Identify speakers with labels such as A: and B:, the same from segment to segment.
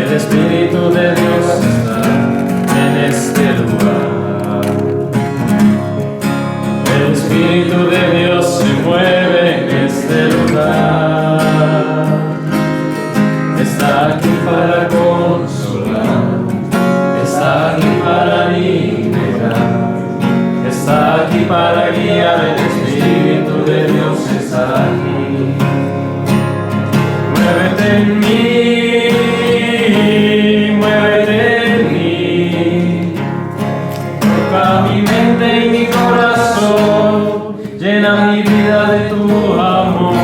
A: El Espíritu de Dios está en este lugar. El Espíritu de Dios se mueve en este lugar. Está aquí para consolar, está aquí para liberar, está aquí para guiar. El Espíritu de Dios está aquí. Muévete en mí, muévete en mí, toca mi mente y mi corazón, llena mi vida de tu amor.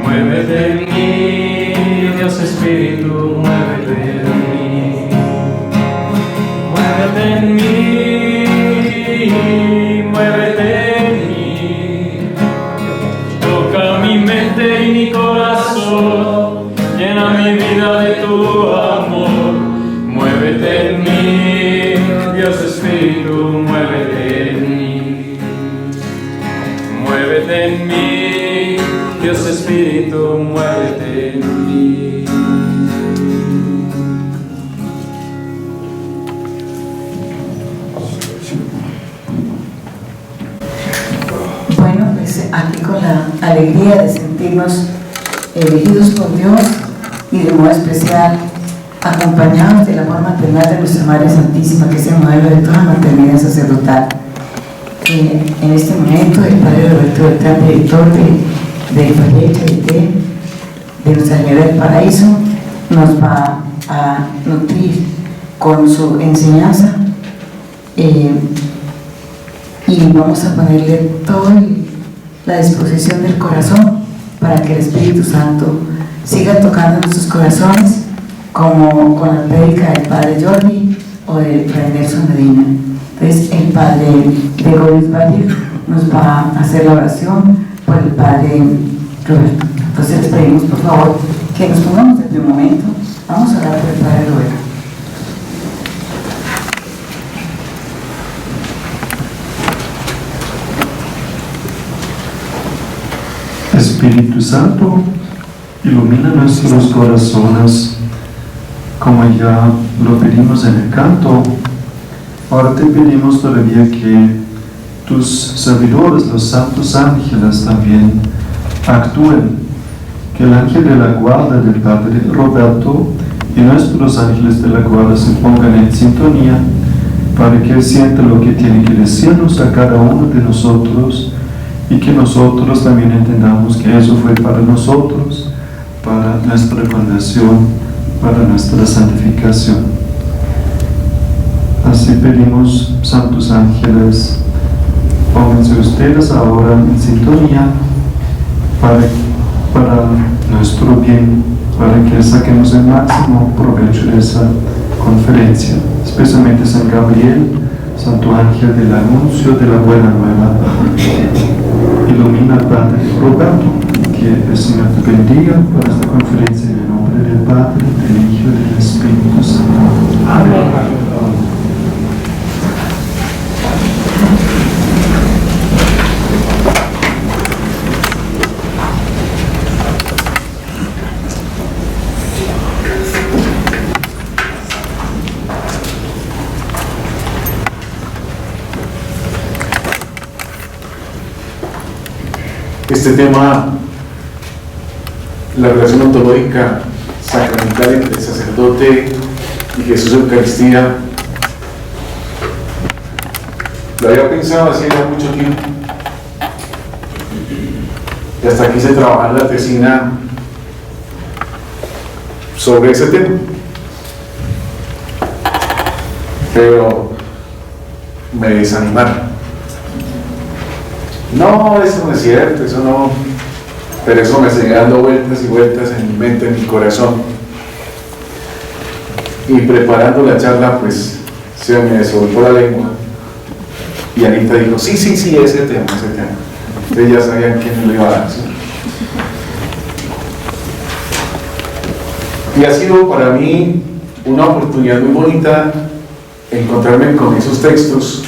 A: Muévete en mí, Dios Espíritu, muévete en mí. Muévete en mí, muévete en mí, toca mi mente y mi corazón, llena mi vida de tu amor. Muévete en mí, Dios Espíritu, muévete en mí. Muévete en mí, Dios Espíritu, muévete en mí.
B: Bueno, pues aquí con la alegría de sentirnos elegidos por Dios y de modo especial acompañados del amor maternal de nuestra Madre Santísima, que es el modelo de toda maternidad sacerdotal. En este momento el Padre Roberto Beltrán, director de Valle Charité de Nuestra Señora del Paraíso, nos va a nutrir con su enseñanza y vamos a ponerle toda la disposición del corazón para que el Espíritu Santo siga tocando nuestros corazones, como con la prédica del Padre Jordi o de Fray Nelson Medina. Entonces el Padre Gregorio Valle nos va a hacer la oración por el Padre Roberto. Entonces les pedimos por favor que nos pongamos desde un momento. Vamos a orar por el Padre Roberto.
C: Espíritu Santo, ilumina nuestros corazones como ya lo pedimos en el canto. Ahora te pedimos todavía que tus servidores, los santos ángeles, también actúen, que el ángel de la guarda del Padre Roberto y nuestros ángeles de la guarda se pongan en sintonía para que él sienta lo que tiene que decirnos a cada uno de nosotros, y que nosotros también entendamos que eso fue para nosotros, para nuestra conversión, para nuestra santificación. Así pedimos, santos ángeles, pónganse ustedes ahora en sintonía para nuestro bien, para que saquemos el máximo provecho de esa conferencia, especialmente San Gabriel, Santo Ángel del Anuncio de la Buena Nueva. Ilumina al Padre Roberto, que el Señor te bendiga para esta conferencia en el nombre del Padre, del Hijo y del Espíritu Santo. Amén.
D: Este tema, la relación ontológica sacramental entre el sacerdote y Jesús Eucaristía, lo había pensado hace ya mucho tiempo, y hasta quise trabajar la tesina sobre ese tema, pero me desanimaron. No, eso no es cierto, eso no, pero eso me sigue dando vueltas y vueltas en mi mente, en mi corazón. Y preparando la charla, pues se me soltó la lengua y Anita dijo, sí, ese tema. Ustedes ya sabían quién le iba a dar, ¿sí? Y ha sido para mí una oportunidad muy bonita encontrarme con esos textos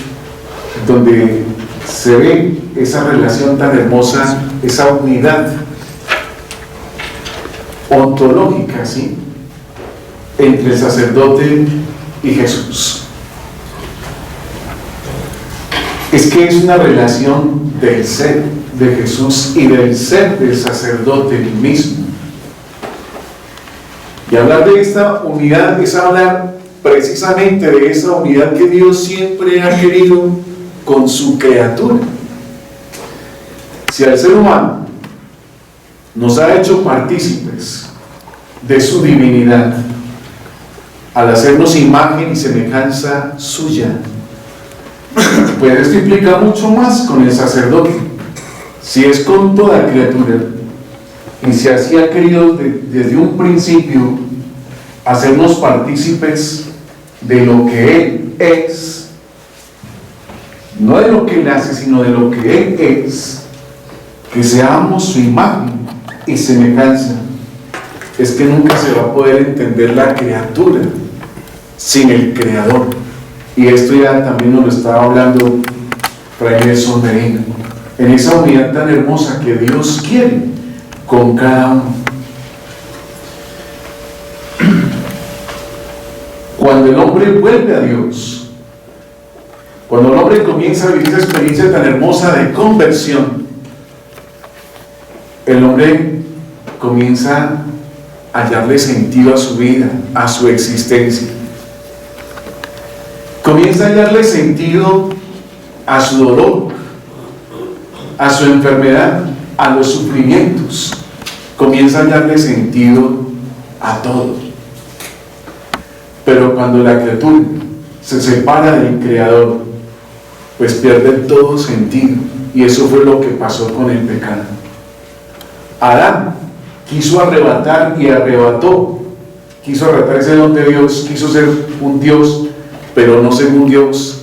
D: donde se ve esa relación tan hermosa, esa unidad ontológica, ¿sí? entre el sacerdote y Jesús. Es que es una relación del ser de Jesús y del ser del sacerdote mismo. Y hablar de esta unidad es hablar precisamente de esa unidad que Dios siempre ha querido con su criatura. Si al ser humano nos ha hecho partícipes de su divinidad, al hacernos imagen y semejanza suya, pues esto implica mucho más con el sacerdote. Si es con toda criatura, y si así ha querido desde un principio hacernos partícipes de lo que Él es, no de lo que Él hace, sino de lo que Él es, que seamos su imagen y semejanza, es que nunca se va a poder entender la criatura sin el Creador. Y esto ya también nos lo estaba hablando Fray Nelson Merino, en esa unidad tan hermosa que Dios quiere con cada uno. Cuando el hombre vuelve a Dios, cuando el hombre comienza a vivir esa experiencia tan hermosa de conversión, el hombre comienza a hallarle sentido a su vida, a su existencia. Comienza a hallarle sentido a su dolor, a su enfermedad, a los sufrimientos. Comienza a hallarle sentido a todo. Pero cuando la criatura se separa del Creador, pues pierde todo sentido. Y eso fue lo que pasó con el pecado. Adán quiso arrebatar y arrebató. Quiso arrebatar ese don de Dios, quiso ser un Dios, pero no según Dios,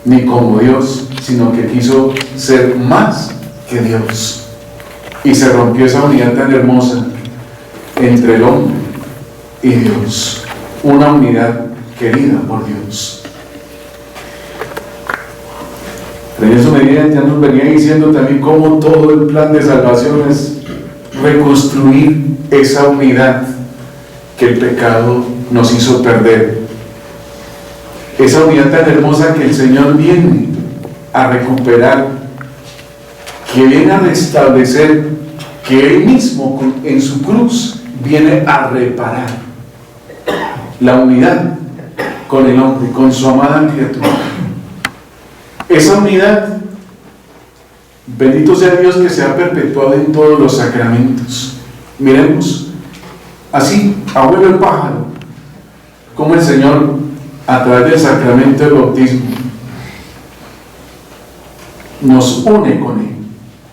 D: ni como Dios, sino que quiso ser más que Dios. Y se rompió esa unidad tan hermosa entre el hombre y Dios, una unidad querida por Dios. En eso medida ya nos venía diciendo también cómo todo el plan de salvación es reconstruir esa unidad que el pecado nos hizo perder. Esa unidad tan hermosa que el Señor viene a recuperar, que viene a restablecer, que Él mismo en su cruz viene a reparar la unidad con el hombre, con su amada criatura. Esa unidad, bendito sea Dios, que se ha perpetuado en todos los sacramentos. Miremos así, abuelo el pájaro, como el Señor a través del sacramento del bautismo nos une con Él,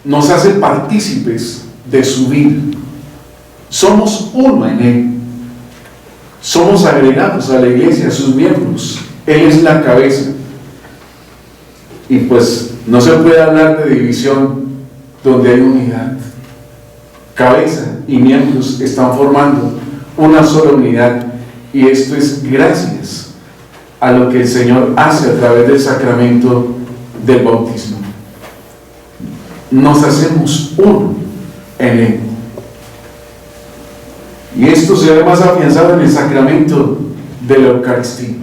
D: nos hace partícipes de su vida. Somos uno en Él, somos agregados a la iglesia, a sus miembros. Él es la cabeza. Y pues no se puede hablar de división donde hay unidad. Cabeza y miembros están formando una sola unidad, y esto es gracias a lo que el Señor hace a través del sacramento del bautismo. Nos hacemos uno en Él. Y esto se ve más afianzado en el sacramento de la Eucaristía.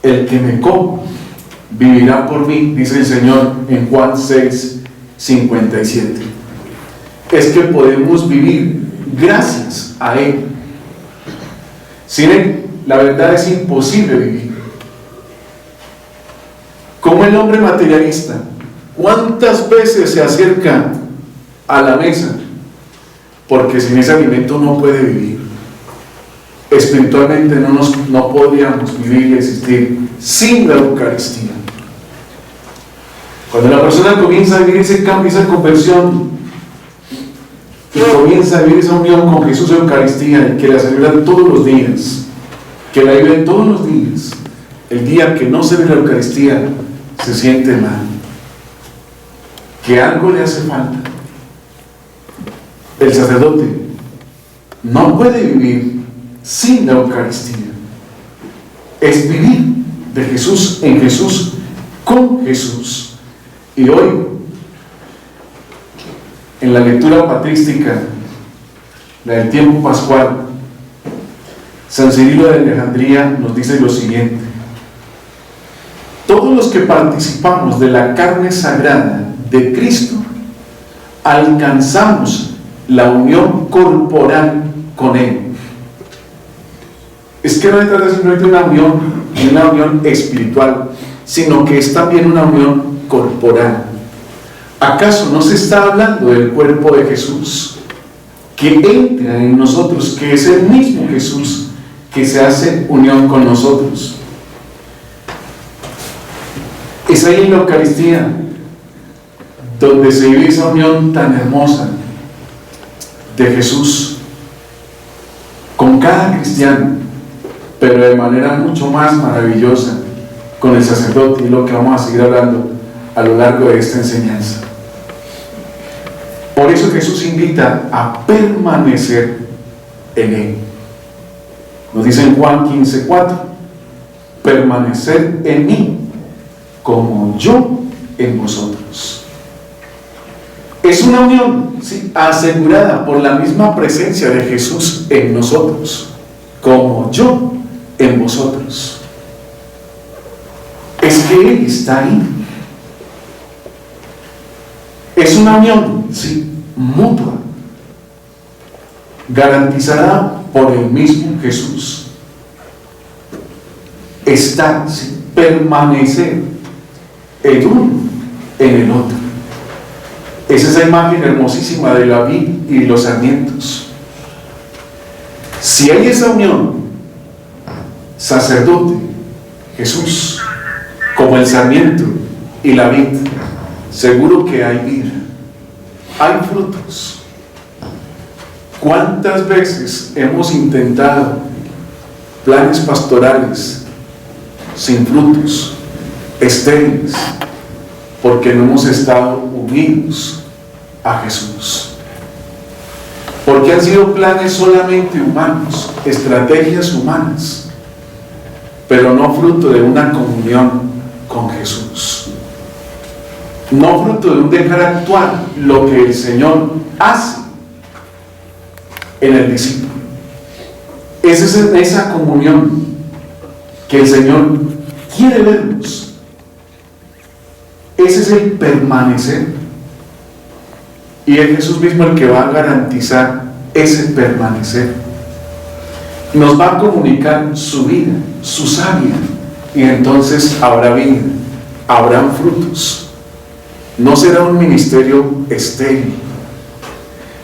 D: El que me coma vivirá por mí, dice el Señor en Juan 6:57. Es que podemos vivir gracias a Él. Sin Él, la verdad, es imposible vivir. Como el hombre materialista, ¿cuántas veces se acerca a la mesa? Porque sin ese alimento no puede vivir. Espiritualmente no podríamos vivir y existir sin la Eucaristía. Cuando la persona comienza a vivir ese cambio, esa conversión, y comienza a vivir esa unión con Jesús en Eucaristía, y que la celebra todos los días, que la vive todos los días, el día que no se ve la Eucaristía se siente mal, que algo le hace falta. El sacerdote no puede vivir sin la Eucaristía. Es vivir de Jesús, en Jesús, con Jesús. Y hoy, en la lectura patrística, la del tiempo pascual, San Cirilo de Alejandría nos dice lo siguiente: todos los que participamos de la carne sagrada de Cristo alcanzamos la unión corporal con Él. Es que no se trata simplemente de una unión espiritual, sino que es también una unión corporal. ¿Acaso no se está hablando del cuerpo de Jesús que entra en nosotros, que es el mismo Jesús que se hace unión con nosotros? Es ahí en la Eucaristía donde se vive esa unión tan hermosa de Jesús con cada cristiano, pero de manera mucho más maravillosa con el sacerdote, y lo que vamos a seguir hablando a lo largo de esta enseñanza. Por eso Jesús invita a permanecer en Él. Nos dice en Juan 15:4: permanecer en mí como yo en vosotros. Es una unión, ¿sí?, asegurada por la misma presencia de Jesús en nosotros, como yo en vosotros. Es que Él está ahí. Es una unión, sí, mutua, garantizada por el mismo Jesús. Estar, sí, permanecer el uno en el otro. Es esa imagen hermosísima de la vid y los sarmientos. Si hay esa unión, sacerdote, Jesús, como el sarmiento y la vid, seguro que hay vida, hay frutos. ¿Cuántas veces hemos intentado planes pastorales sin frutos, estériles, porque no hemos estado unidos a Jesús? Porque han sido planes solamente humanos, estrategias humanas, pero no fruto de una comunión con Jesús, no fruto de un dejar actuar lo que el Señor hace en el discípulo. Es esa comunión que el Señor quiere vernos. Ese es el permanecer, y es Jesús mismo el que va a garantizar ese permanecer. Nos va a comunicar su vida, su savia, y entonces habrá vida, habrán frutos. No será un ministerio estéril,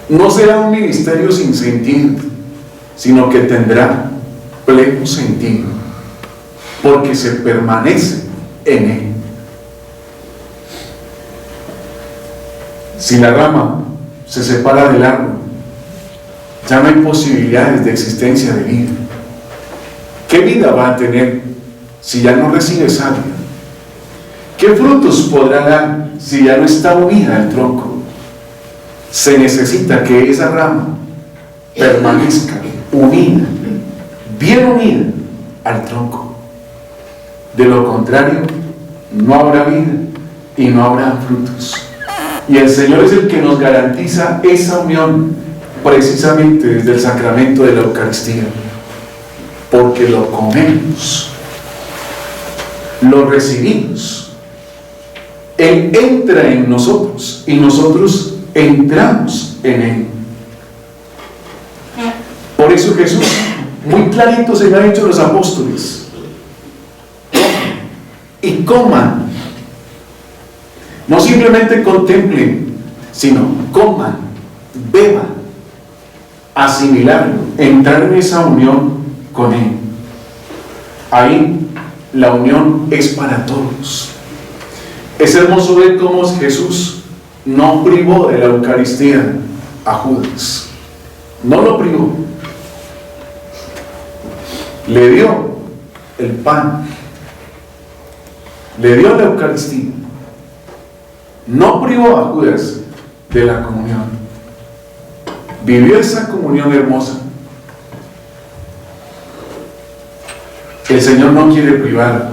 D: no será un ministerio sin sentido, sino que tendrá pleno sentido, porque se permanece en Él. Si la rama se separa del árbol, ya no hay posibilidades de existencia de vida. ¿Qué vida va a tener si ya no recibe savia? ¿Qué frutos podrá dar si ya no está unida al tronco? Se necesita que esa rama permanezca unida, bien unida al tronco. De lo contrario, no habrá vida y no habrá frutos. Y el Señor es el que nos garantiza esa unión precisamente desde el sacramento de la Eucaristía, porque lo comemos, lo recibimos. Él entra en nosotros y nosotros entramos en Él. Por eso Jesús muy clarito se lo ha dicho a los apóstoles: y coman. No simplemente contemplen, sino coman, beban, asimilarlo, entrar en esa unión con Él. Ahí la unión es para todos. Es hermoso ver cómo Jesús no privó de la Eucaristía a Judas. No lo privó. Le dio el pan, le dio la Eucaristía. No privó a Judas de la comunión. Vivió esa comunión hermosa. El Señor no quiere privar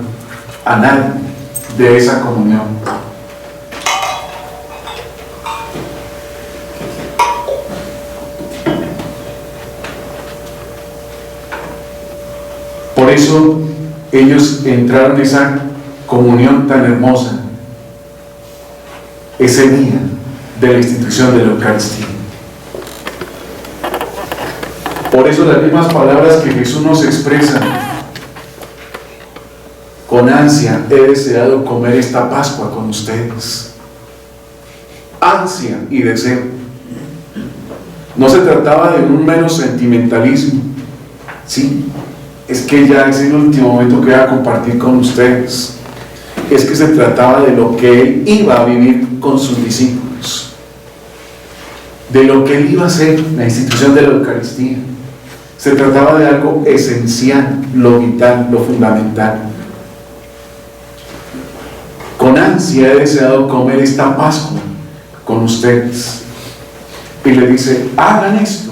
D: a nadie de esa comunión. Por eso ellos entraron en esa comunión tan hermosa ese día de la institución de la Eucaristía. Por eso las mismas palabras que Jesús nos expresa: con ansia he deseado comer esta Pascua con ustedes. Ansia y deseo. No se trataba de un mero sentimentalismo. Sí, es que ya es el último momento que voy a compartir con ustedes. Es que se trataba de lo que Él iba a vivir con sus discípulos, de lo que Él iba a hacer, la institución de la Eucaristía. Se trataba de algo esencial, lo vital, lo fundamental. Con ansia he deseado comer esta Pascua con ustedes. Y le dice: hagan esto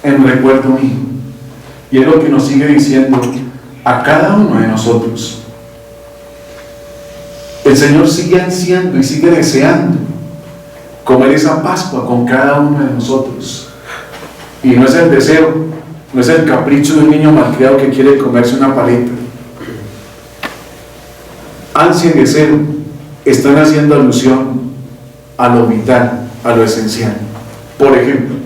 D: en recuerdo mío. Y es lo que nos sigue diciendo a cada uno de nosotros. El Señor sigue ansiando y sigue deseando comer esa Pascua con cada uno de nosotros. Y no es el deseo, no es el capricho de un niño malcriado que quiere comerse una paleta. Ansia y deseo están haciendo alusión a lo vital, a lo esencial. Por ejemplo,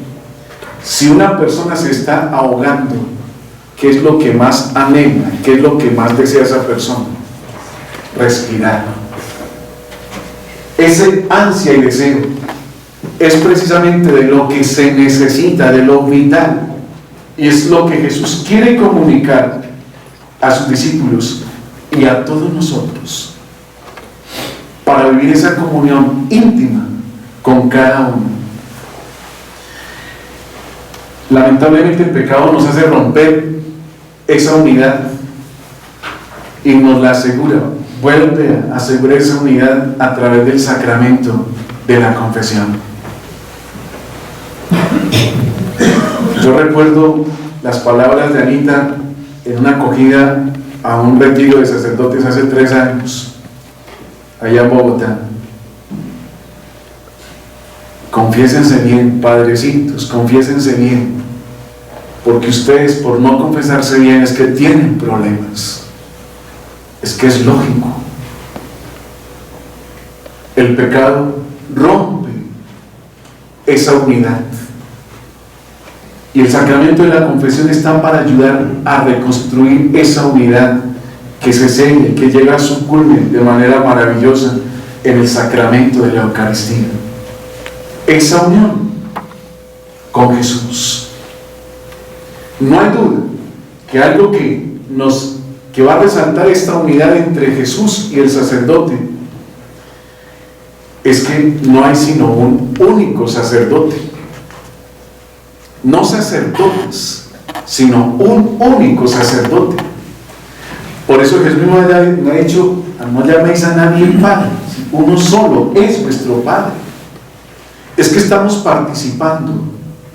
D: si una persona se está ahogando, ¿qué es lo que más anhela? ¿Qué es lo que más desea esa persona? Respirar. Ese ansia y deseo es precisamente de lo que se necesita, de lo vital, y es lo que Jesús quiere comunicar a sus discípulos y a todos nosotros para vivir esa comunión íntima con cada uno. Lamentablemente el pecado nos hace romper esa unidad y nos la asegura, vuelve a asegurar esa unidad a través del sacramento de la confesión. Yo recuerdo las palabras de Anita en una acogida a un retiro de sacerdotes hace 3 años, allá en Bogotá. Confiésense bien, padrecitos, confiésense bien, porque ustedes, por no confesarse bien, es que tienen problemas. Es que es lógico. El pecado rompe esa unidad. Y el sacramento de la confesión está para ayudar a reconstruir esa unidad que se sella, que llega a su culmen de manera maravillosa en el sacramento de la Eucaristía. Esa unión con Jesús. No hay duda que algo que va a resaltar esta unidad entre Jesús y el sacerdote es que no hay sino un único sacerdote. No sacerdotes, sino un único sacerdote. Por eso Jesús mismo ha dicho: no llaméis a nadie Padre, uno solo es vuestro Padre. Es que estamos participando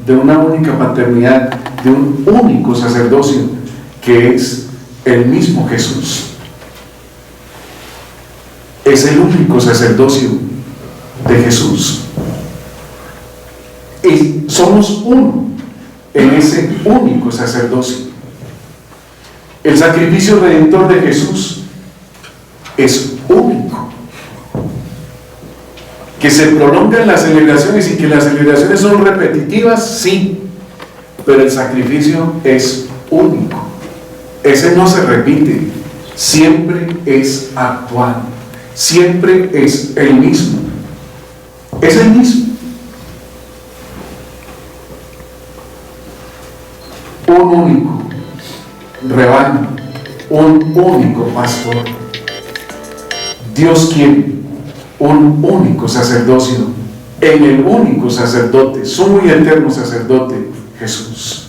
D: de una única paternidad, de un único sacerdocio, que es el mismo Jesús. Es el único sacerdocio de Jesús. Y somos uno en ese único sacerdocio. El sacrificio redentor de Jesús es único. Que se prolongan las celebraciones y que las celebraciones son repetitivas, sí, pero el sacrificio es único. Ese no se repite, siempre es actual, siempre es el mismo. Es el mismo. Un único rebaño, un único pastor. Dios quiere un único sacerdocio en el único sacerdote, sumo y eterno sacerdote, Jesús.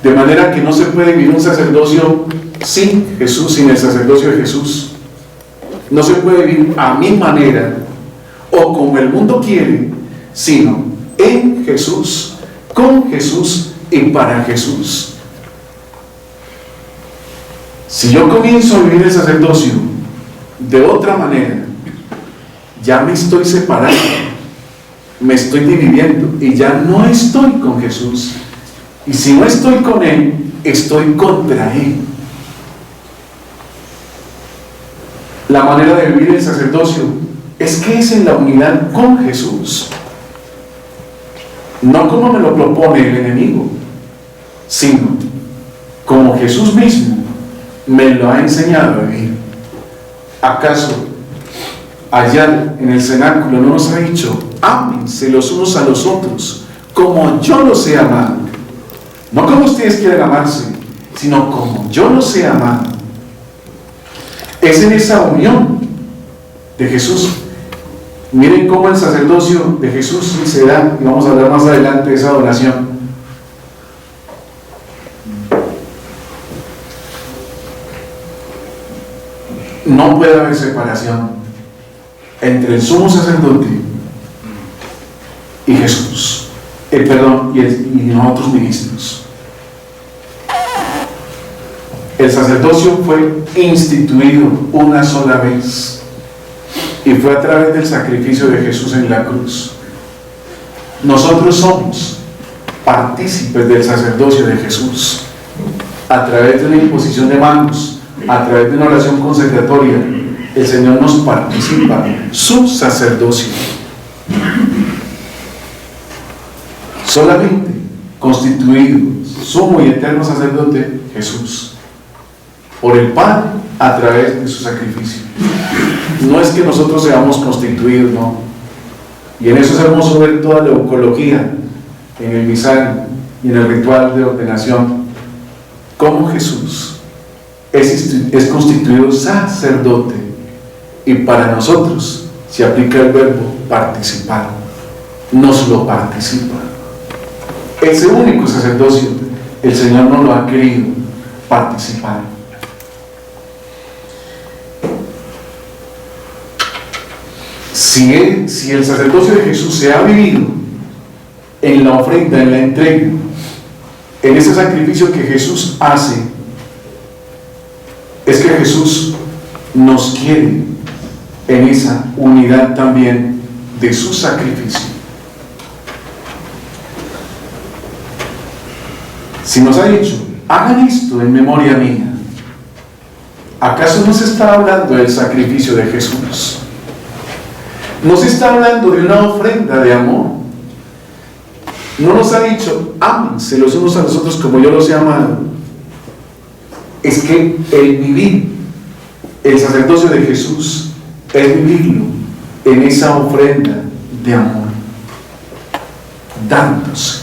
D: De manera que no se puede vivir un sacerdocio sin Jesús, sin el sacerdocio de Jesús. No se puede vivir a mi manera o como el mundo quiere, sino en Jesús, con Jesús y para Jesús. Si yo comienzo a vivir el sacerdocio de otra manera, ya me estoy separando, me estoy dividiendo y ya no estoy con Jesús. Y si no estoy con Él, estoy contra Él. La manera de vivir el sacerdocio es que es en la unidad con Jesús, no como me lo propone el enemigo, sino como Jesús mismo me lo ha enseñado a vivir. ¿Acaso allá en el cenáculo no nos ha dicho: ámense los unos a los otros como yo los he amado? No como ustedes quieren amarse, sino como yo los he amado. Es en esa unión de Jesús. Miren cómo el sacerdocio de Jesús se da, y vamos a hablar más adelante de esa donación. No puede haber separación entre el sumo sacerdote y Jesús, y nosotros ministros. El sacerdocio fue instituido una sola vez, y fue a través del sacrificio de Jesús en la cruz. Nosotros somos partícipes del sacerdocio de Jesús a través de una imposición de manos, a través de una oración consecratoria. El Señor nos participa su sacerdocio. Solamente constituido sumo y eterno sacerdote Jesús, por el Padre, a través de su sacrificio. No es que nosotros seamos constituidos, no. Y en eso es hermoso ver toda la eucología en el misal y en el ritual de ordenación, cómo Jesús es constituido sacerdote, y para nosotros se aplica el verbo participar, nos lo participa. Ese único sacerdocio el Señor nos lo ha querido participar. Si el sacerdocio de Jesús se ha vivido en la ofrenda, en la entrega, en ese sacrificio que Jesús hace, es que Jesús nos quiere en esa unidad también de su sacrificio. Si nos ha dicho: hagan esto en memoria mía, ¿acaso no se está hablando del sacrificio de Jesús? ¿No se está hablando de una ofrenda de amor? ¿No nos ha dicho: ámense los unos a los otros como yo los he amado? Es que el vivir el sacerdocio de Jesús es vivirlo en esa ofrenda de amor, dándose.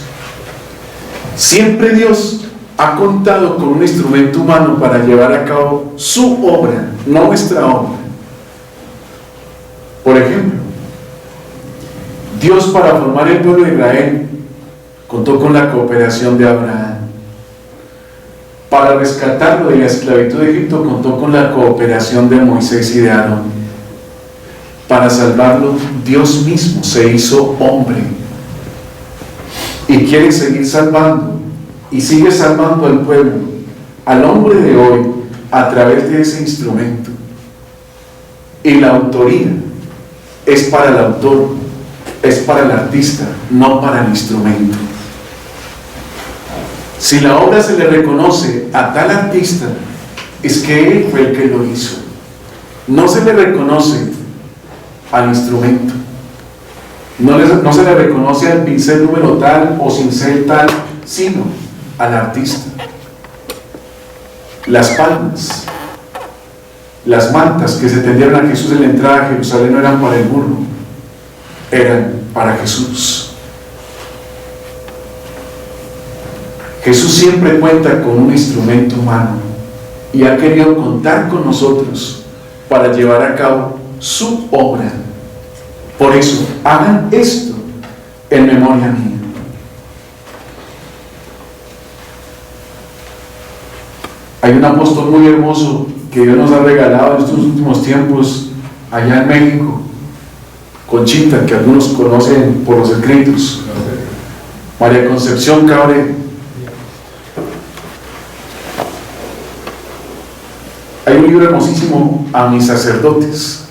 D: Siempre Dios ha contado con un instrumento humano para llevar a cabo su obra, no nuestra obra. Por ejemplo, Dios, para formar el pueblo de Israel, contó con la cooperación de Abraham. Para rescatarlo de la esclavitud de Egipto, contó con la cooperación de Moisés y de Aarón. Para salvarlo, Dios mismo se hizo hombre y quiere seguir salvando, y sigue salvando al pueblo, al hombre de hoy, a través de ese instrumento. Y la autoría es para el autor, es para el artista, no para el instrumento. Si la obra se le reconoce a tal artista, es que él fue el que lo hizo. No se le reconoce al instrumento, no se le reconoce al pincel número tal o cincel tal, sino al artista. Las palmas, las mantas que se tendieron a Jesús en la entrada a Jerusalén no eran para el burro, eran para Jesús. Jesús siempre cuenta con un instrumento humano y ha querido contar con nosotros para llevar a cabo su obra. Por eso, hagan esto en memoria mía. Hay un apóstol muy hermoso que Dios nos ha regalado en estos últimos tiempos allá en México, Conchita, que algunos conocen por los escritos, María Concepción Cabrera. Hay un libro hermosísimo, A mis sacerdotes,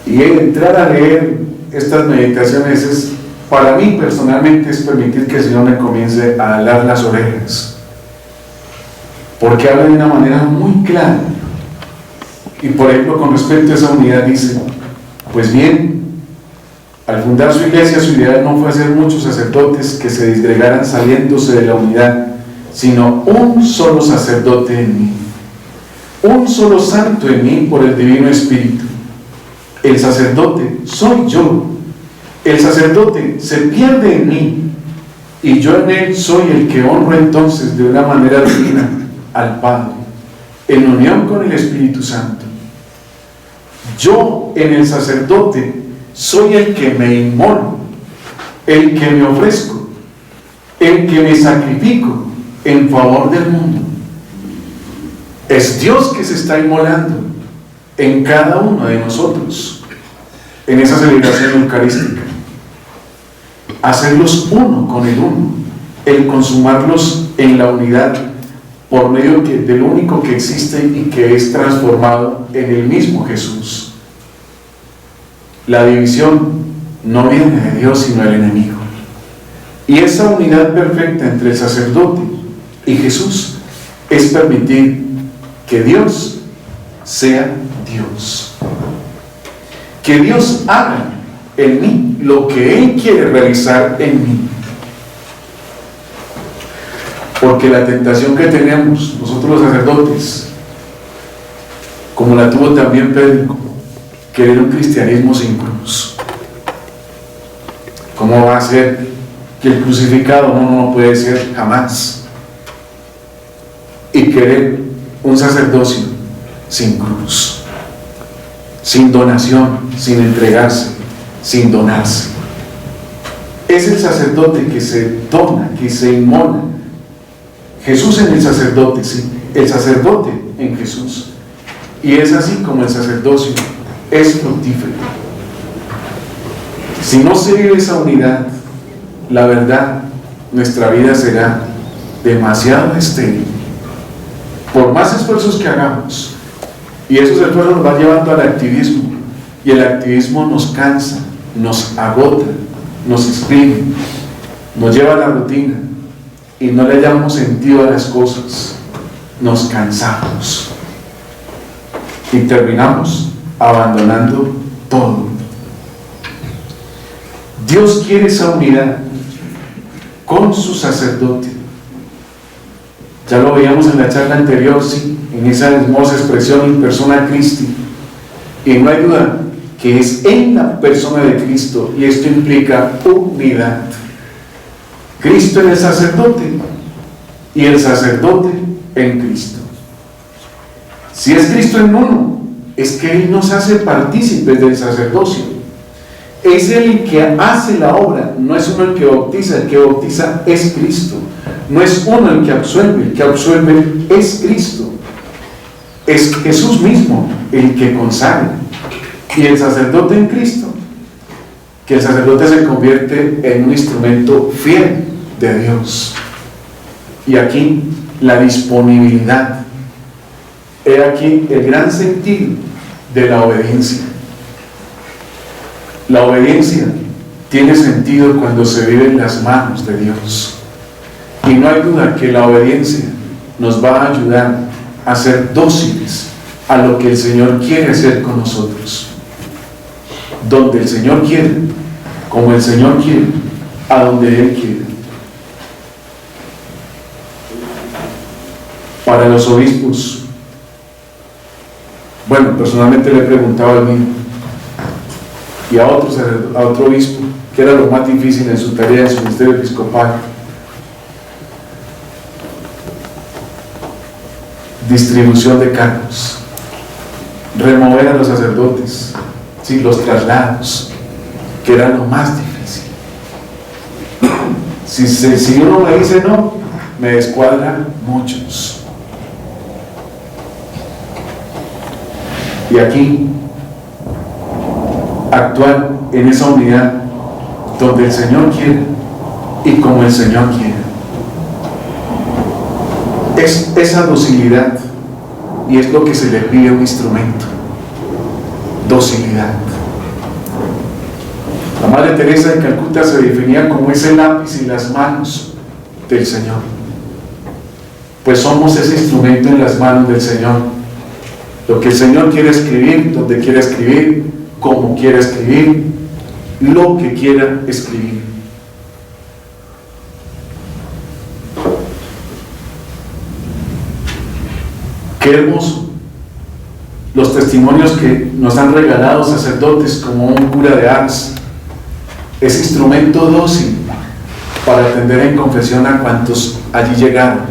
D: y el entrar a leer estas meditaciones es para mí personalmente es permitir que el Señor me comience a alar las orejas, porque habla de una manera muy clara. Y por ejemplo, con respecto a esa unidad dice: pues bien, al fundar su iglesia, su idea no fue hacer muchos sacerdotes que se disgregaran saliéndose de la unidad, sino un solo sacerdote en mí, un solo santo en mí por el Divino Espíritu. El sacerdote soy yo. El sacerdote se pierde en mí, y yo en él soy el que honro entonces de una manera divina al Padre, en unión con el Espíritu Santo. Yo en el sacerdote soy el que me inmolo, el que me ofrezco, el que me sacrifico en favor del mundo. Es Dios que se está inmolando en cada uno de nosotros en esa celebración eucarística. Hacerlos uno con el uno, el consumarlos en la unidad por medio del único que existe y que es transformado en el mismo Jesús. La división no viene de Dios sino del enemigo. Y esa unidad perfecta entre el sacerdote y Jesús es permitir que Dios sea Dios. Que Dios haga en mí lo que Él quiere realizar en mí. Porque la tentación que tenemos nosotros los sacerdotes, como la tuvo también Pedro, querer un cristianismo sin cruz. ¿Cómo va a ser que el crucificado no puede ser jamás? Y querer un sacerdocio sin cruz, sin donación, sin entregarse, sin donarse. Es el sacerdote que se dona, que se inmola. Jesús en el sacerdote, sí, el sacerdote en Jesús. Y es así como el sacerdocio es fructífero. Si no se vive esa unidad, la verdad, nuestra vida será demasiado estéril. Por más esfuerzos que hagamos, y esos esfuerzos nos van llevando al activismo, y el activismo nos cansa, nos agota, nos exprime, nos lleva a la rutina, y no le hallamos sentido a las cosas, nos cansamos, y terminamos abandonando todo. Dios quiere esa unidad con su sacerdote. Ya lo veíamos en la charla anterior, sí, en esa hermosa expresión in persona Christi. Y no hay duda que es en la persona de Cristo, y esto implica unidad. Cristo en el sacerdote y el sacerdote en Cristo. Si es Cristo en uno, es que Él nos hace partícipes del sacerdocio. Es Él el que hace la obra, no es uno el que bautiza es Cristo. No es uno el que absuelve es Cristo. Es Jesús mismo el que consagra. Y el sacerdote en Cristo, que el sacerdote se convierte en un instrumento fiel de Dios. Y aquí la disponibilidad. He aquí el gran sentido de la obediencia. La obediencia tiene sentido cuando se vive en las manos de Dios. Y no hay duda que la obediencia nos va a ayudar a ser dóciles a lo que el Señor quiere hacer con nosotros. Donde el Señor quiere, como el Señor quiere, a donde Él quiere. Para los obispos, bueno, personalmente le he preguntado a mí y a otro obispo, que era lo más difícil en su tarea, en su ministerio episcopal: distribución de cargos, remover a los sacerdotes, ¿sí? Los traslados, que era lo más difícil. Si uno me dice no, me descuadra muchos. Y aquí actuar en esa unidad donde el Señor quiere y como el Señor quiere. Es esa docilidad, y es lo que se le pide a un instrumento: docilidad. La Madre Teresa de Calcuta se definía como ese lápiz en las manos del Señor. Pues somos ese instrumento en las manos del Señor. Lo que el Señor quiere escribir, donde quiera escribir, como quiera escribir, lo que quiera escribir. Qué hermoso los testimonios que nos han regalado sacerdotes como un cura de Ars, ese instrumento dócil para atender en confesión a cuantos allí llegaron,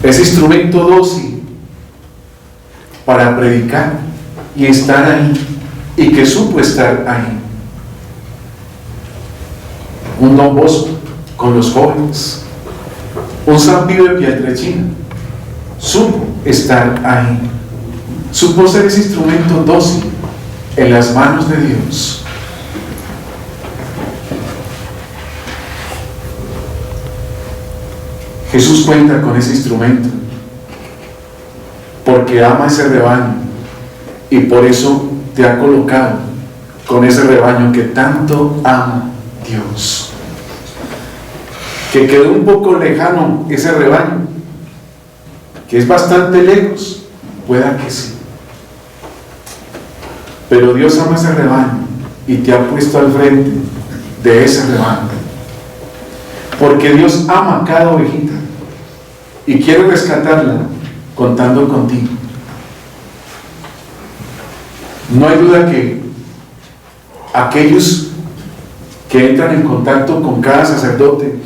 D: ese instrumento dócil para predicar y estar ahí, y que supo estar ahí. Un Don Bosco con los jóvenes, un San Pío de Pietrelcina, supo estar ahí, supo ser ese instrumento dócil en las manos de Dios. Jesús cuenta con ese instrumento porque ama ese rebaño y por eso te ha colocado con ese rebaño que tanto ama Dios. Que quedó un poco lejano ese rebaño, que es bastante lejos, pueda que sí, pero Dios ama ese rebaño y te ha puesto al frente de ese rebaño, porque Dios ama cada ovejita y quiere rescatarla contando contigo. No hay duda que aquellos que entran en contacto con cada sacerdote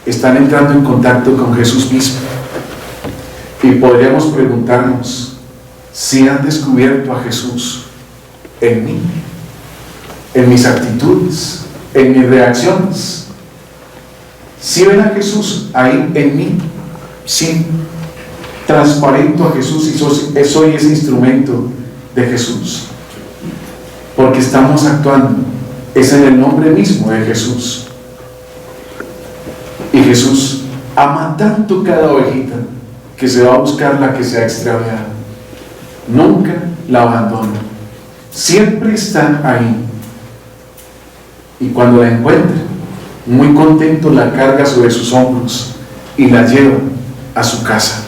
D: están entrando en contacto con Jesús mismo. Y podríamos preguntarnos si han descubierto a Jesús en mí, en mis actitudes, en mis reacciones. Si ven a Jesús ahí en mí, sí, transparento a Jesús y soy ese instrumento de Jesús, porque estamos actuando es en el nombre mismo de Jesús. Y Jesús ama tanto cada ovejita que se va a buscar la que se ha extraviado. Nunca la abandona, siempre está ahí, y cuando la encuentra, muy contento la carga sobre sus hombros y la lleva a su casa.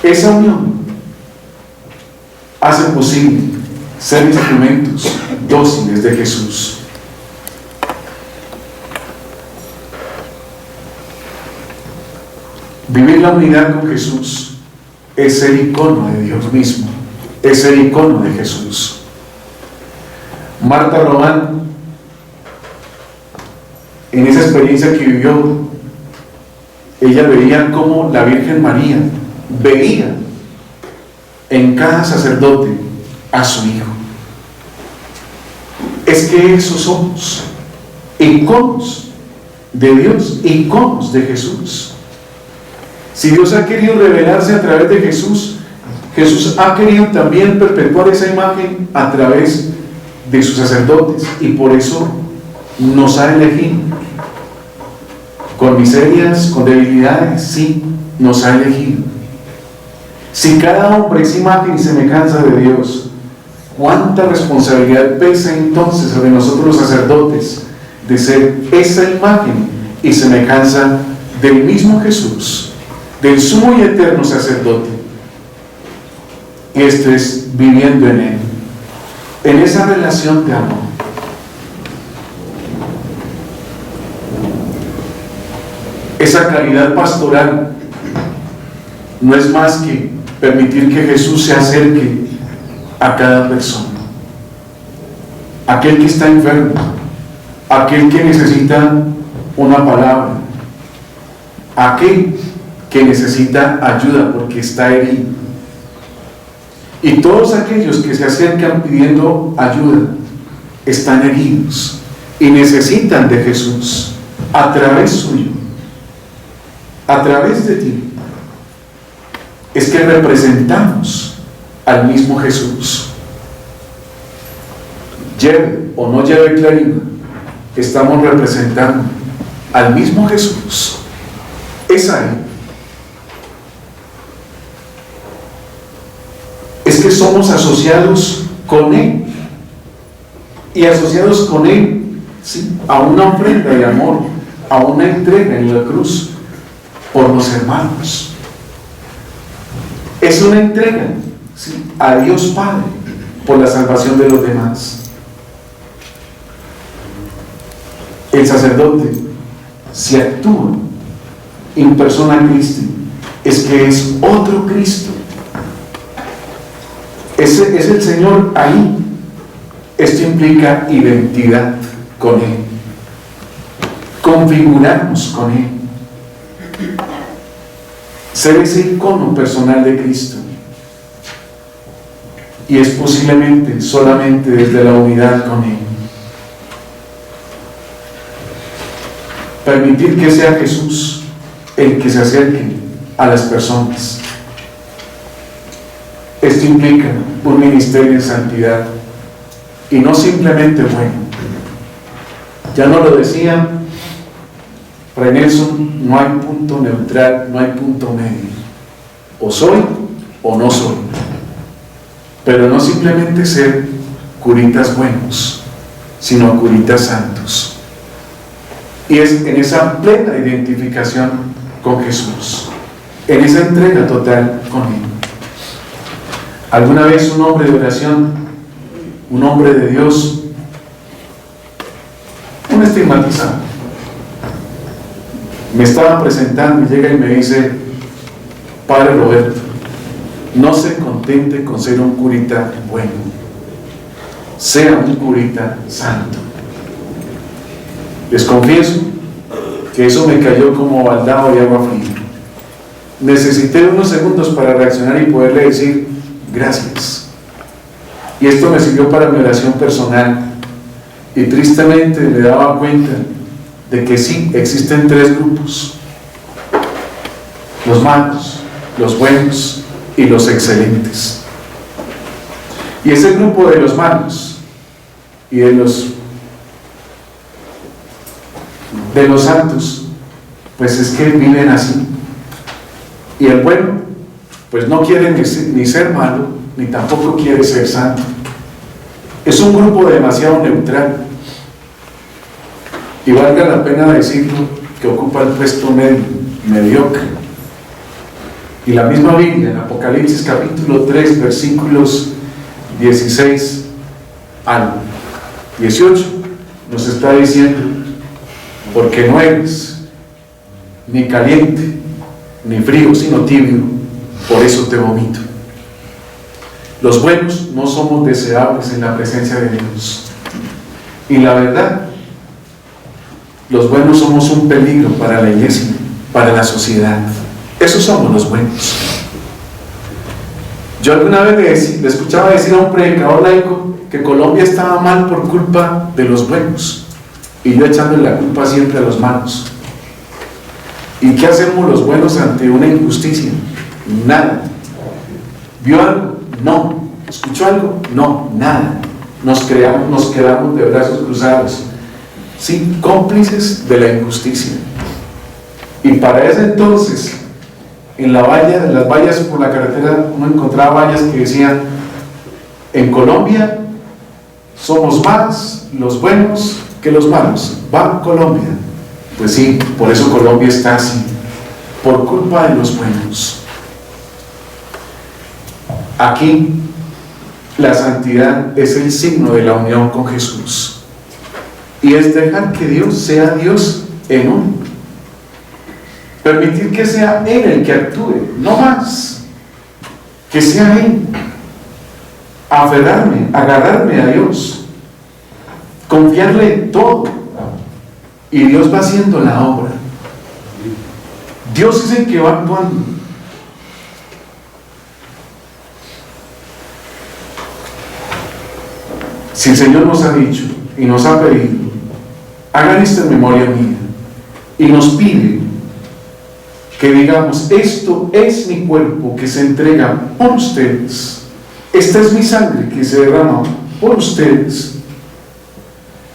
D: Esa unión hace posible ser instrumentos dóciles de Jesús. Vivir la unidad con Jesús es ser icono de Dios mismo, es ser icono de Jesús. Marta Román, en esa experiencia que vivió, ella veía cómo la Virgen María veía en cada sacerdote a su hijo. Es que esos somos iconos de Dios, iconos de Jesús. Si Dios ha querido revelarse a través de Jesús, Jesús ha querido también perpetuar esa imagen a través de sus sacerdotes, y por eso nos ha elegido. Con miserias, con debilidades, sí, nos ha elegido. Si cada hombre es imagen y semejanza de Dios, ¿cuánta responsabilidad pesa entonces sobre nosotros los sacerdotes de ser esa imagen y semejanza del mismo Jesús, del sumo y eterno sacerdote? Y esto es viviendo en Él, en esa relación de amor. Esa caridad pastoral no es más que permitir que Jesús se acerque a cada persona, aquel que está enfermo, aquel que necesita una palabra, aquel que necesita ayuda porque está herido, y todos aquellos que se acercan pidiendo ayuda están heridos y necesitan de Jesús a través suyo, a través de ti. Es que representamos al mismo Jesús. Lleve o no lleve clarina, estamos representando al mismo Jesús. Es ahí. Es que somos asociados con Él y asociados con Él, ¿sí?, a una ofrenda de amor, a una entrega en la cruz por los hermanos. Es una entrega, ¿sí?, a Dios Padre por la salvación de los demás. El sacerdote, si actúa en persona Cristo, es que es otro Cristo. Ese es el Señor ahí. Esto implica identidad con Él, configurarnos con Él, ser ese icono personal de Cristo. Y es posiblemente solamente desde la unidad con Él. Permitir que sea Jesús el que se acerque a las personas. Esto implica un ministerio de santidad y no simplemente bueno. Ya nos lo decía Fray Nelson, no hay punto neutral, no hay punto medio. O soy o no soy. Pero no simplemente ser curitas buenos, sino curitas santos. Y es en esa plena identificación con Jesús, en esa entrega total con Él. Alguna vez un hombre de oración, un hombre de Dios, un estigmatizado, me estaba presentando y llega y me dice: Padre Roberto, no se contente con ser un curita bueno, sea un curita santo. Les confieso que eso me cayó como baldado de agua fría. Necesité unos segundos para reaccionar y poderle decir gracias. Y esto me sirvió para mi oración personal. Y tristemente me daba cuenta de que sí, existen tres grupos: los malos, los buenos y los excelentes. Y ese grupo de los malos y de los santos, pues es que viven así. Y el bueno, pues no quiere ni ser malo, ni tampoco quiere ser santo. Es un grupo demasiado neutral. Y valga la pena decirlo, que ocupa el puesto mediocre. Y la misma Biblia, en Apocalipsis capítulo 3, versículos 16 al 18, nos está diciendo: porque no eres ni caliente ni frío, sino tibio, por eso te vomito. Los buenos no somos deseables en la presencia de Dios. Y la verdad, los buenos somos un peligro para la iglesia, para la sociedad. Esos somos los buenos. Yo alguna vez le escuchaba decir a un predicador laico que Colombia estaba mal por culpa de los buenos, y yo echándole la culpa siempre a los malos. ¿Y qué hacemos los buenos ante una injusticia? Nada. ¿Vio algo? No. ¿Escuchó algo? No, nada. Nos quedamos de brazos cruzados, sí, cómplices de la injusticia. Y para ese entonces, en las vallas por la carretera, uno encontraba vallas que decían: en Colombia somos más los buenos que los malos. ¡Va Colombia! Pues sí, por eso Colombia está así, por culpa de los buenos. Aquí la santidad es el signo de la unión con Jesús, y es dejar que Dios sea Dios en uno, permitir que sea Él el que actúe, no más, que sea Él, agarrarme a Dios, confiarle en todo, y Dios va haciendo la obra. Dios es el que va actuando. Si el Señor nos ha dicho y nos ha pedido: hagan esto en memoria mía, y nos pide que digamos: esto es mi cuerpo que se entrega por ustedes, esta es mi sangre que se derrama por ustedes,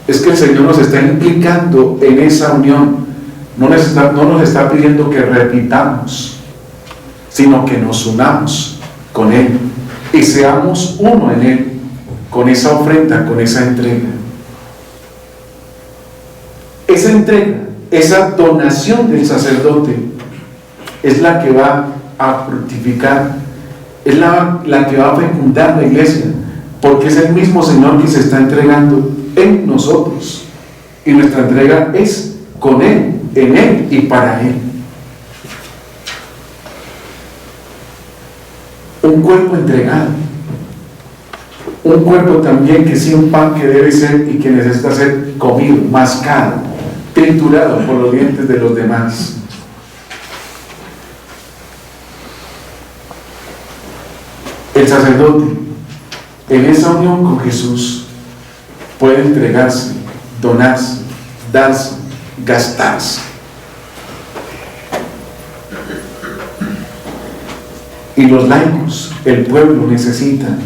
D: es que el Señor nos está implicando en esa unión. No nos está pidiendo que repitamos, sino que nos unamos con Él y seamos uno en Él. con esa ofrenda, con esa entrega. Esa entrega, esa donación del sacerdote es la que va a fructificar, es la que va a fecundar la iglesia, porque es el mismo Señor que se está entregando en nosotros, y nuestra entrega es con Él, en Él y para Él. Un cuerpo entregado, un cuerpo también que sí, un pan que debe ser y que necesita ser comido, mascado, triturado por los dientes de los demás. El sacerdote, en esa unión con Jesús, puede entregarse, donarse, darse, gastarse. Y los laicos, el pueblo, necesitan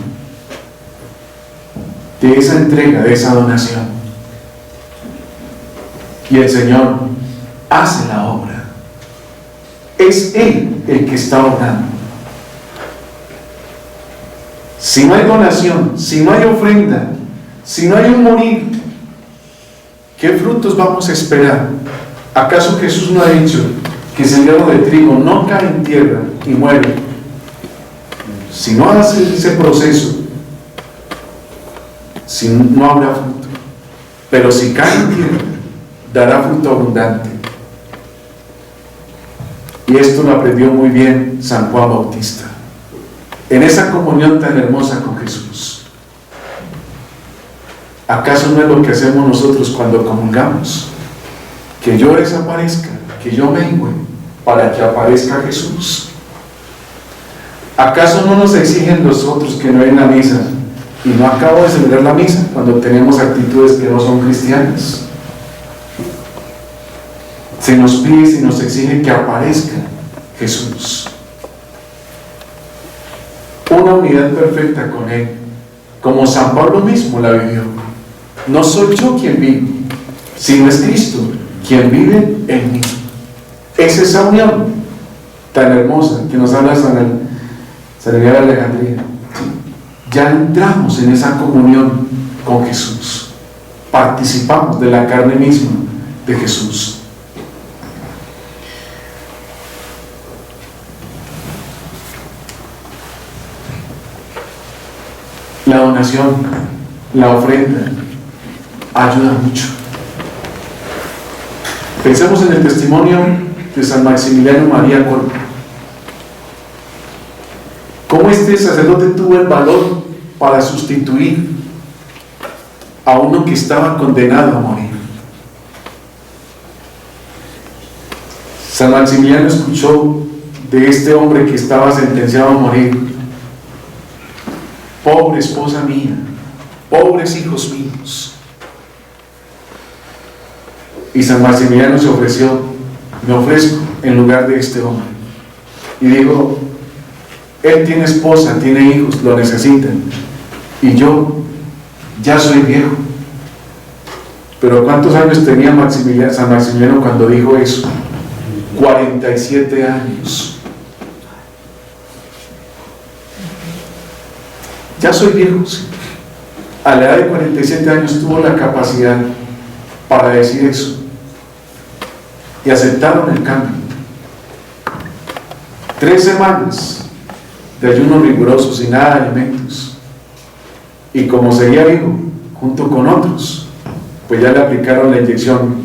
D: de esa entrega, de esa donación. Y el Señor hace la obra. Es Él el que está obrando. Si no hay donación, si no hay ofrenda, si no hay un morir, ¿qué frutos vamos a esperar? ¿Acaso Jesús no ha dicho que ese grano de trigo no cae en tierra y muere? Si no hace ese proceso, si no habrá fruto. Pero si cae en tierra, dará fruto abundante. Y esto lo aprendió muy bien San Juan Bautista, en esa comunión tan hermosa con Jesús. ¿Acaso no es lo que hacemos nosotros cuando comulgamos? Que yo desaparezca, que yo mengue, para que aparezca Jesús. ¿Acaso no nos exigen los otros que no ven la misa? Y no acabo de celebrar la misa cuando tenemos actitudes que no son cristianas. Se nos pide, se nos exige que aparezca Jesús. Una unidad perfecta con Él, como San Pablo mismo la vivió. No soy yo quien vive, sino es Cristo quien vive en mí. Es esa unión tan hermosa que nos habla San Miguel de Alejandría. Ya entramos en esa comunión con Jesús, participamos de la carne misma de Jesús. La donación, la ofrenda, ayuda mucho. Pensemos en el testimonio de San Maximiliano María Kolbe. Cómo este sacerdote tuvo el valor para sustituir a uno que estaba condenado a morir. San Maximiliano escuchó de este hombre que estaba sentenciado a morir: pobre esposa mía, pobres hijos míos. Y San Maximiliano se ofreció: me ofrezco en lugar de este hombre. Y digo, él tiene esposa, tiene hijos, lo necesitan, y yo ya soy viejo. Pero ¿cuántos años tenía San Maximiliano cuando dijo eso? 47 años. Ya soy viejo, sí. A la edad de 47 años tuvo la capacidad para decir eso, y aceptaron el cambio. 3 semanas de ayuno riguroso, sin nada de alimentos, y como seguía vivo junto con otros, pues ya le aplicaron la inyección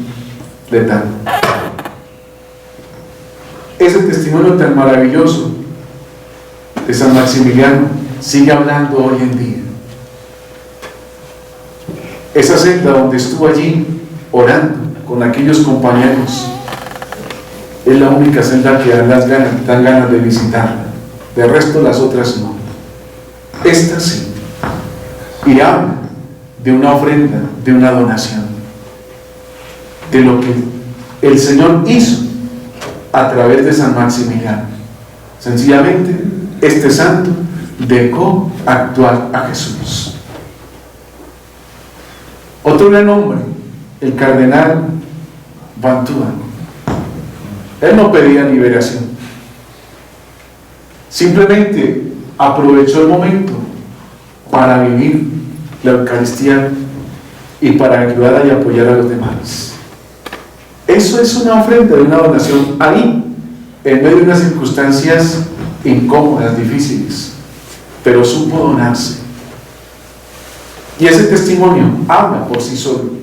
D: letal. Ese testimonio tan maravilloso de San Maximiliano sigue hablando hoy en día. Esa celda donde estuvo allí orando con aquellos compañeros es la única celda que dan ganas de visitarla. De resto las otras no. Esta sí. Y habla de una ofrenda, de una donación, de lo que el Señor hizo a través de San Maximiliano. Sencillamente, este santo dejó actuar a Jesús. Otro gran hombre, el cardenal Bantuan. Él no pedía liberación, simplemente aprovechó el momento para vivir la Eucaristía y para ayudar y apoyar a los demás. Eso es una ofrenda de una donación ahí, en medio de unas circunstancias incómodas, difíciles, pero supo donarse. Y ese testimonio habla por sí solo.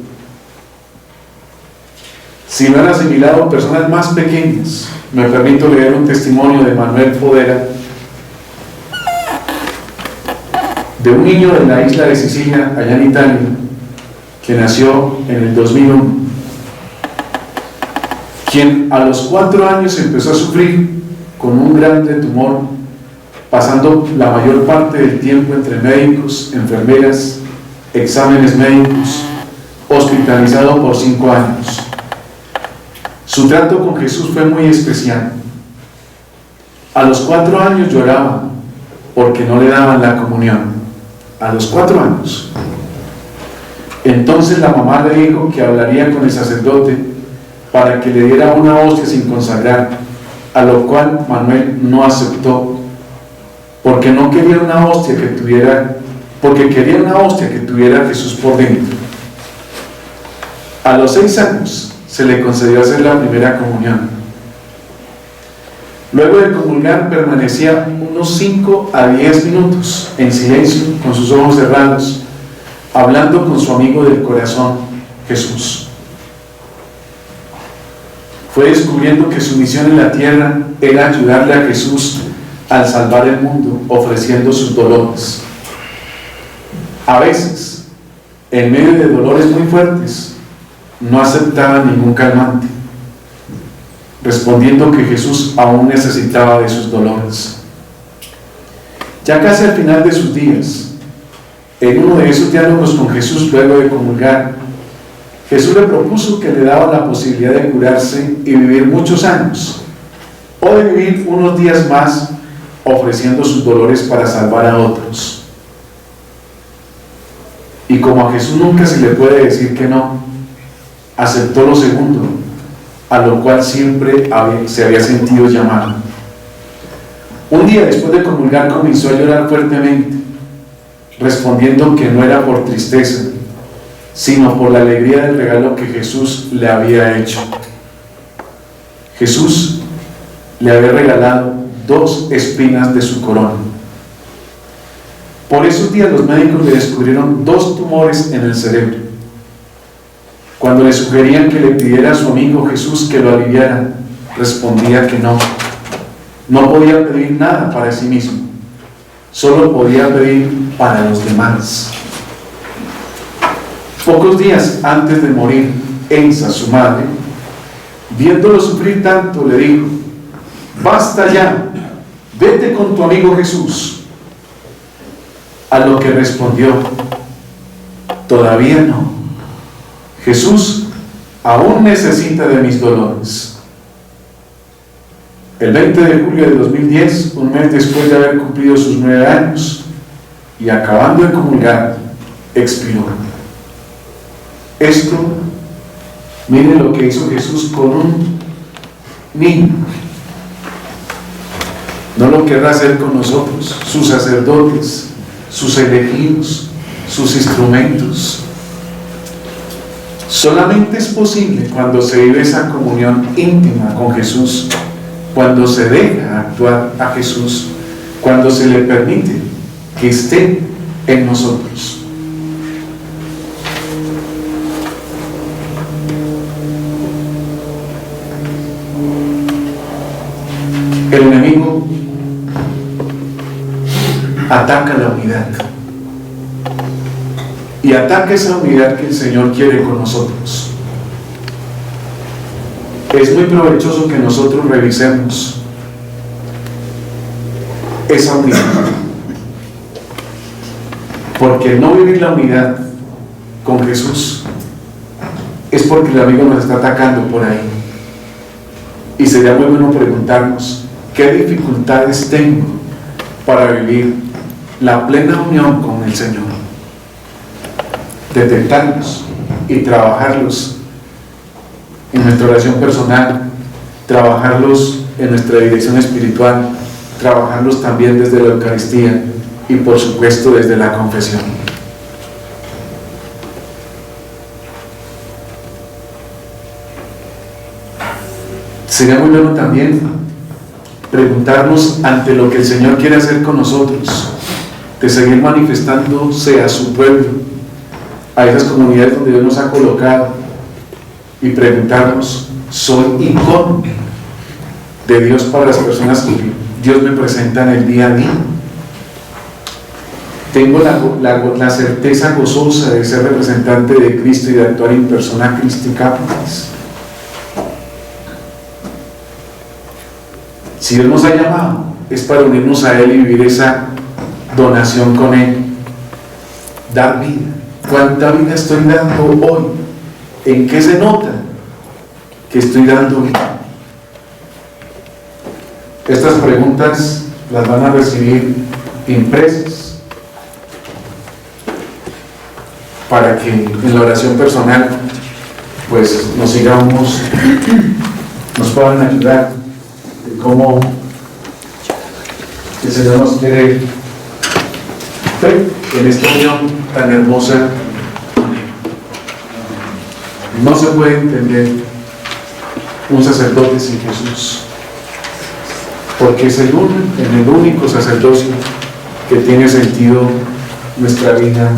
D: Si no han asimilado personas más pequeñas, me permito leer un testimonio de Manuel Fodera, de un niño de la isla de Sicilia, allá en Italia, que nació en el 2001, quien a los 4 años empezó a sufrir con un grande tumor, pasando la mayor parte del tiempo entre médicos, enfermeras, exámenes médicos, hospitalizado por 5 años. Su trato con Jesús fue muy especial. A los 4 años lloraba porque no le daban la comunión. A los 4 años. Entonces la mamá le dijo que hablaría con el sacerdote para que le diera una hostia sin consagrar, a lo cual Manuel no aceptó, porque no quería una hostia que tuviera, porque quería una hostia que tuviera a Jesús por dentro. A los 6 años se le concedió hacer la primera comunión. Luego de comulgar permanecía unos 5 a 10 minutos en silencio, con sus ojos cerrados, hablando con su amigo del corazón, Jesús. Fue descubriendo que su misión en la tierra era ayudarle a Jesús al salvar el mundo, ofreciendo sus dolores. A veces, en medio de dolores muy fuertes, no aceptaba ningún calmante, respondiendo que Jesús aún necesitaba de sus dolores. Ya casi al final de sus días, en uno de esos diálogos con Jesús luego de comulgar, Jesús le propuso que le daba la posibilidad de curarse y vivir muchos años, o de vivir unos días más ofreciendo sus dolores para salvar a otros. Y como a Jesús nunca se le puede decir que no, aceptó lo segundo, a lo cual siempre se había sentido llamado. Un día después de comulgar comenzó a llorar fuertemente, respondiendo que no era por tristeza, sino por la alegría del regalo que Jesús le había hecho. Jesús le había regalado 2 espinas de su corona. Por esos días los médicos le descubrieron 2 tumores en el cerebro. Cuando le sugerían que le pidiera a su amigo Jesús que lo aliviara, respondía que no. No podía pedir nada para sí mismo, solo podía pedir para los demás. Pocos días antes de morir, Enza, su madre, viéndolo sufrir tanto, le dijo: basta ya, vete con tu amigo Jesús. A lo que respondió: todavía no. Jesús aún necesita de mis dolores. El 20 de julio de 2010, un mes después de haber cumplido sus 9 años y acabando de comulgar, expiró. Esto, miren lo que hizo Jesús con un niño. No lo querrá hacer con nosotros, sus sacerdotes, sus elegidos, sus instrumentos. Solamente es posible cuando se vive esa comunión íntima con Jesús, cuando se deja actuar a Jesús, cuando se le permite que esté en nosotros. El enemigo ataca la unidad y ataca esa unidad que el Señor quiere con nosotros. Es muy provechoso que nosotros revisemos esa unidad, porque el no vivir la unidad con Jesús es porque el amigo nos está atacando por ahí. Y sería muy bueno preguntarnos: ¿qué dificultades tengo para vivir la plena unión con el Señor? Detectarlos y trabajarlos en nuestra oración personal, trabajarlos en nuestra dirección espiritual, trabajarlos también desde la Eucaristía y por supuesto desde la confesión. Sería muy bueno también preguntarnos ante lo que el Señor quiere hacer con nosotros, de seguir manifestándose a su pueblo, a esas comunidades donde Dios nos ha colocado, y preguntarnos: ¿soy icono de Dios para las personas que Dios me presenta en el día a día? ¿Tengo la certeza gozosa de ser representante de Cristo y de actuar en persona Christi Capitis? Si Dios nos ha llamado, es para unirnos a Él y vivir esa donación con Él. Dar vida. ¿Cuánta vida estoy dando hoy? ¿En qué se nota que estoy dando vida? Estas preguntas las van a recibir impresas para que en la oración personal pues nos puedan ayudar de cómo el Señor nos quiere ver en esta unión tan hermosa. No se puede entender un sacerdote sin Jesús, porque es el único sacerdocio que tiene sentido nuestra vida,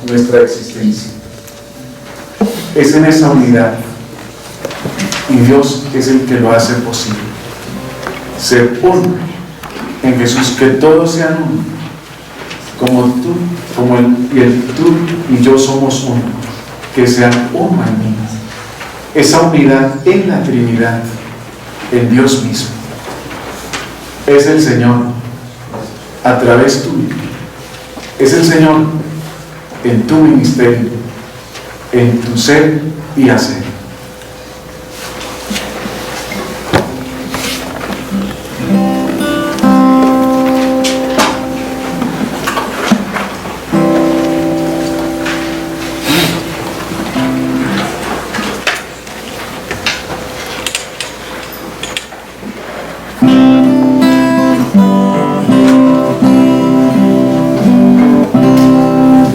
D: nuestra existencia. Es en esa unidad, y Dios es el que lo hace posible. Ser uno en Jesús, que todos sean uno, como tú, tú y yo somos uno, que sean uno en mí. Esa unidad en la Trinidad, en Dios mismo. Es el Señor a través tuyo. Es el Señor en tu ministerio, en tu ser y hacer.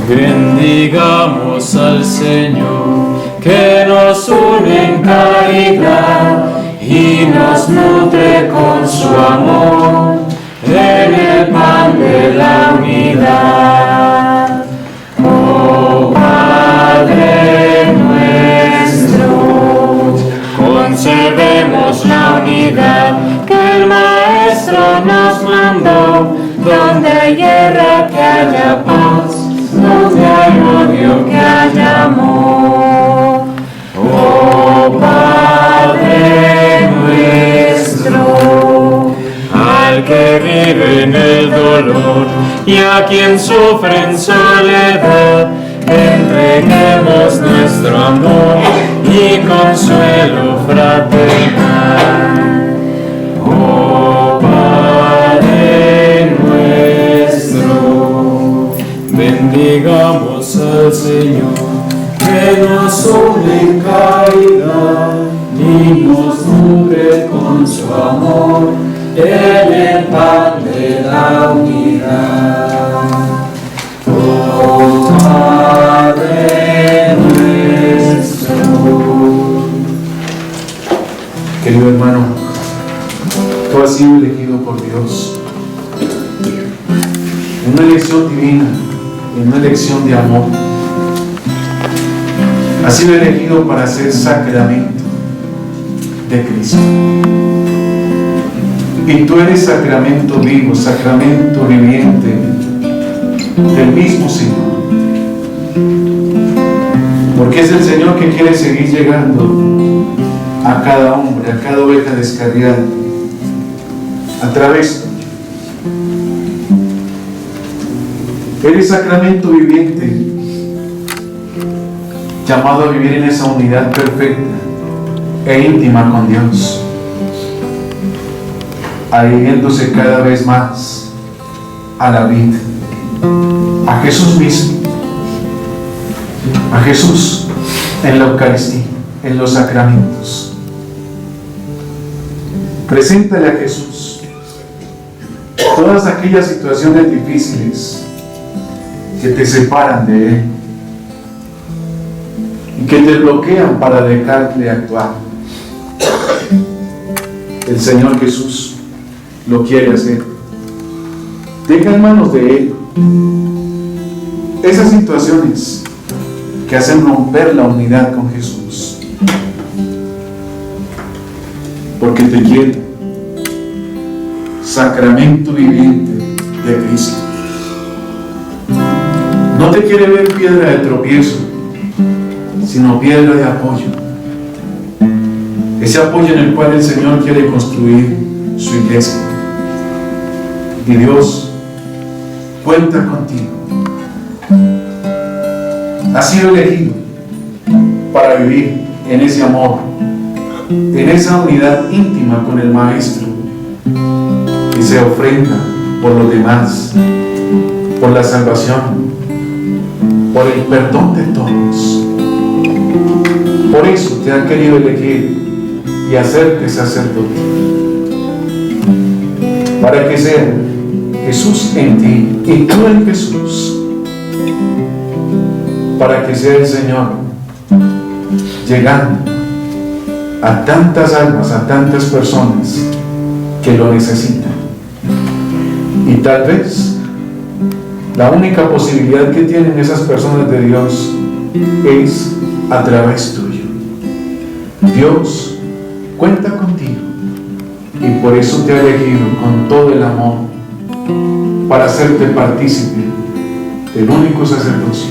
A: Bendigamos al Señor, que nos une en caridad y nos nutre con su amor en el pan de la unidad. Oh Padre nuestro, conservemos la unidad que el Maestro nos mandó, donde hierra que haya paz, donde hay odio que haya amor. Oh Padre nuestro, al que vive en el dolor y a quien sufre en soledad, entreguemos nuestro amor y consuelo fraternal. Oh Padre nuestro, bendigamos al Señor, que nos une en caridad y nos nutre con su amor en el pan de la unidad. Oh Padre nuestro.
D: Querido hermano, tú has sido elegido por Dios. Una elección divina, una elección de amor. Has sido elegido para ser sacramento de Cristo. Y tú eres sacramento vivo, sacramento viviente del mismo Señor. Porque es el Señor que quiere seguir llegando a cada hombre, a cada oveja descarriada, a través. Eres sacramento viviente, llamado a vivir en esa unidad perfecta e íntima con Dios, adhiriéndose cada vez más a la vida, a Jesús mismo, a Jesús en la Eucaristía, en los sacramentos. Preséntale a Jesús todas aquellas situaciones difíciles que te separan de Él y que te bloquean para dejar de actuar. El Señor Jesús lo quiere hacer. Deja en manos de Él esas situaciones que hacen romper la unidad con Jesús, porque te quiere, sacramento viviente de Cristo. No te quiere ver piedra de tropiezo, sino piedra de apoyo. Ese apoyo en el cual el Señor quiere construir su iglesia. Y Dios cuenta contigo. Has sido elegido para vivir en ese amor, en esa unidad íntima con el Maestro, que se ofrenda por los demás, por la salvación, por el perdón de todos. Por eso te ha querido elegir y hacerte sacerdote, para que sea Jesús en ti y tú en Jesús, para que sea el Señor llegando a tantas almas, a tantas personas que lo necesitan. Y tal vez la única posibilidad que tienen esas personas de Dios es a través tuyo. Dios cuenta contigo y por eso te ha elegido con todo el amor para hacerte partícipe del único sacerdocio,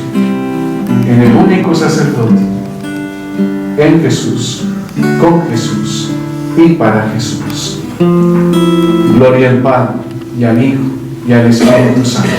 D: en el único sacerdote, en Jesús, con Jesús y para Jesús. Gloria al Padre y al Hijo y al Espíritu Santo.